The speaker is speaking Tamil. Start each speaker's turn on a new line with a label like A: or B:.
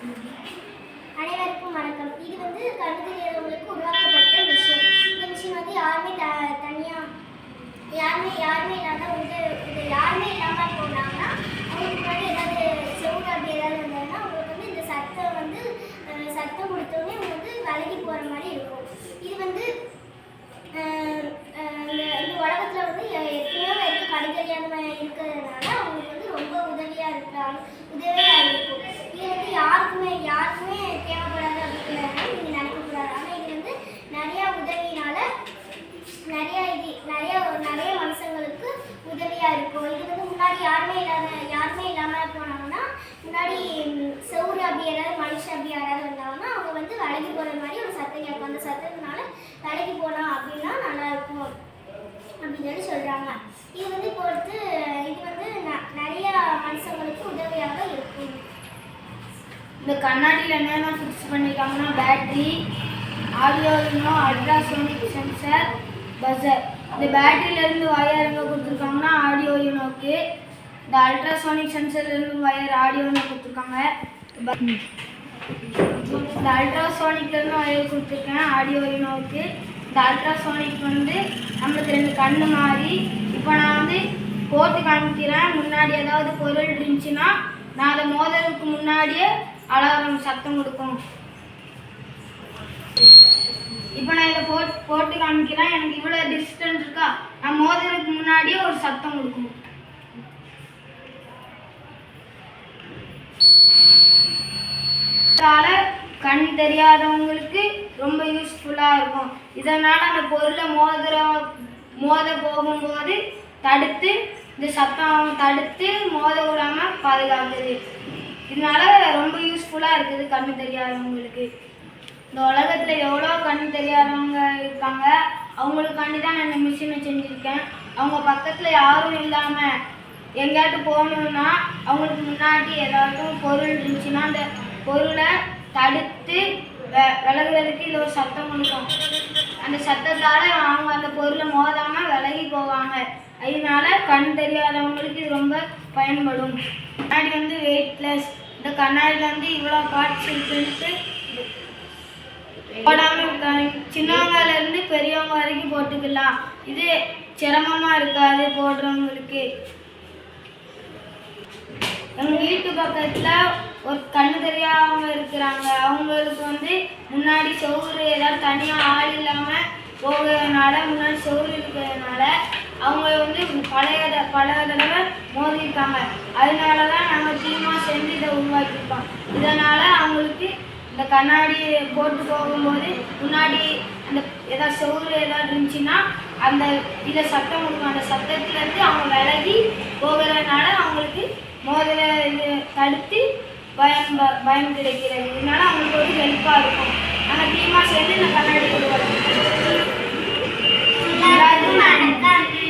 A: அனைவருக்கும் வணக்கம். இது வந்து கண்ணு தெரியாதவங்களுக்கு உருவாக்கப்பட்ட மிஷின். இந்த மிஷின் வந்து யாருமே இல்லாமல் போனாங்கன்னா அவங்களுக்கு முன்னாடி ஏதாவது செவுடு அப்படி ஏதாவது வந்தாங்கன்னா அவங்களுக்கு வந்து இந்த சத்தம் கொடுத்தோடனே அவங்க வந்து விலகி போகிற மாதிரி இருக்கும். இது வந்து இந்த உலகத்தில் வந்து எத்தனையோ பேருக்கு கண்ணு தெரியாதவங்க இருக்கிறதுனால அவங்களுக்கு வந்து ரொம்ப உதவியாக இருக்கும். இது வந்து யாருக்குமே தேவைப்படாது அப்படிங்கிறத நீங்கள் நினைக்கக்கூடாது. ஆனால் இது வந்து நிறையா உதவியினால நிறைய மனுஷங்களுக்கு உதவியாக இருக்கும். இது வந்து முன்னாடி யாருமே இல்லாமல் போனாங்கன்னா முன்னாடி செவுறு அப்படி ஏதாவது மனுஷன் அப்படி யாராவது வந்தாங்கன்னா அவங்க வந்து விலகி போகிற மாதிரி ஒரு சத்தம் கேட்கும். அந்த சத்தத்தினால விலகி போகலாம் அப்படின்னா நல்லாயிருக்கும் அப்படின்னு சொல்லி சொல்கிறாங்க. இது வந்து நிறைய மனுஷங்களுக்கு உதவியாக இருக்கும்.
B: இந்த கண்ணாடியில் என்னென்ன ஃபிக்ஸ் பண்ணியிருக்காங்கன்னா battery, audio you know, ultrasonic sensor, buzzer. இந்த பேட்டரியிலேருந்து வயர் எங்கே கொடுத்துருக்காங்கன்னா ஆடியோ யூனோவுக்கு, இந்த அல்ட்ராசோனிக் சென்சர்லேருந்து வயர் ஆடியோ யூனோ கொடுத்துருக்காங்க. இந்த அல்ட்ராசோனிக்லேருந்து வயர் கொடுத்துருக்கேன் ஆடியோ யூனோவுக்கு. இந்த அல்ட்ராசோனிக் வந்து நம்மளுக்கு 2 கண்ணு மாதிரி. இப்போ நான் வந்து போட்டு காமிக்கிறேன். முன்னாடி ஏதாவது பொருள் இருந்துச்சுன்னா நான் அதை மோதலுக்கு முன்னாடியே அலாரம் சத்தம் கொடுக்கும். இப்போ நான் இதை போட்டு காமிக்கிறேன். எனக்கு இவ்வளோ டிஸ்டன்ஸ் இருக்கா, நான் மோதலுக்கு முன்னாடியே ஒரு சத்தம் கொடுக்கும். இதனால் கண் தெரியாதவங்களுக்கு ரொம்ப யூஸ்ஃபுல்லாக இருக்கும். இதனால் அந்த பொருளை மோத போகும்போது தடுத்து இந்த சத்தம் தடுத்து மோத விடாமல் பாதுகாக்குது. இதனால ரொம்ப யூஸ்ஃபுல்லாக இருக்குது கண்ணு தெரியாதவங்களுக்கு. இந்த உலகத்தில் எவ்வளோ கண்ணு தெரியாதவங்க இருக்காங்க. அவங்களுக்காண்டி தான் நான் இந்த மிஷினை செஞ்சுருக்கேன். அவங்க பக்கத்தில் யாரும் இல்லாமல் எங்கேயாட்டு போகணுன்னா அவங்களுக்கு முன்னாடி ஏதாவது பொருள் இருந்துச்சுன்னா அந்த பொருளை தடுத்து விலகுறதுக்கு இது ஒரு சத்தம் கொடுக்கும். அந்த சத்தத்தால் அவங்க அந்த பொருளை மோதாமல் விலகி போவாங்க. அதனால கண் தெரியாதவங்களுக்கு இது ரொம்ப பயன்படும். கண்ணாடி வந்து வெயிட்லெஸ். இந்த கண்ணாடியில் வந்து இவ்வளோ பார்ட்ஸ் இருக்குன்ட்டு போடாமல் இருக்காங்க. சின்னவங்கலேருந்து பெரியவங்க வரைக்கும் போட்டுக்கலாம். இது சிரமமாக இருக்காது போடுறவங்களுக்கு. எங்கள் வீட்டு பக்கத்தில் ஒரு கண்ணு தெரியாதவங்க இருக்கிறாங்க. அவங்களுக்கு வந்து முன்னாடி செவுறு ஏதாவது தனியாக ஆள் இல்லாமல் போகிறதுனால முன்னாடி செவுறு இருக்கிறதுனால அவங்க வந்து பல தடவை மோதிருக்காங்க. அதனால தான் நாங்கள் டீமாக சேர்ந்து இதை உருவாக்கியிருக்கோம். இதனால் அவங்களுக்கு இந்த கண்ணாடி போட்டு போகும்போது முன்னாடி அந்த ஏதாவது செவுறு ஏதாவது இருந்துச்சுன்னா அந்த இதை சத்தம் கொடுக்கும். அந்த சத்தத்துலேருந்து அவங்க விலகி போகிறதுனால அவங்களுக்கு மோதலை இது தடுத்து பயம் கிடைக்கிறது. இதனால அவங்களுக்கு ஒரு ஹெல்ப்பாக இருக்கும். நாங்கள் டீமாக சேர்ந்து இந்த கண்ணாடி உருவாக்கியிருக்கோம்.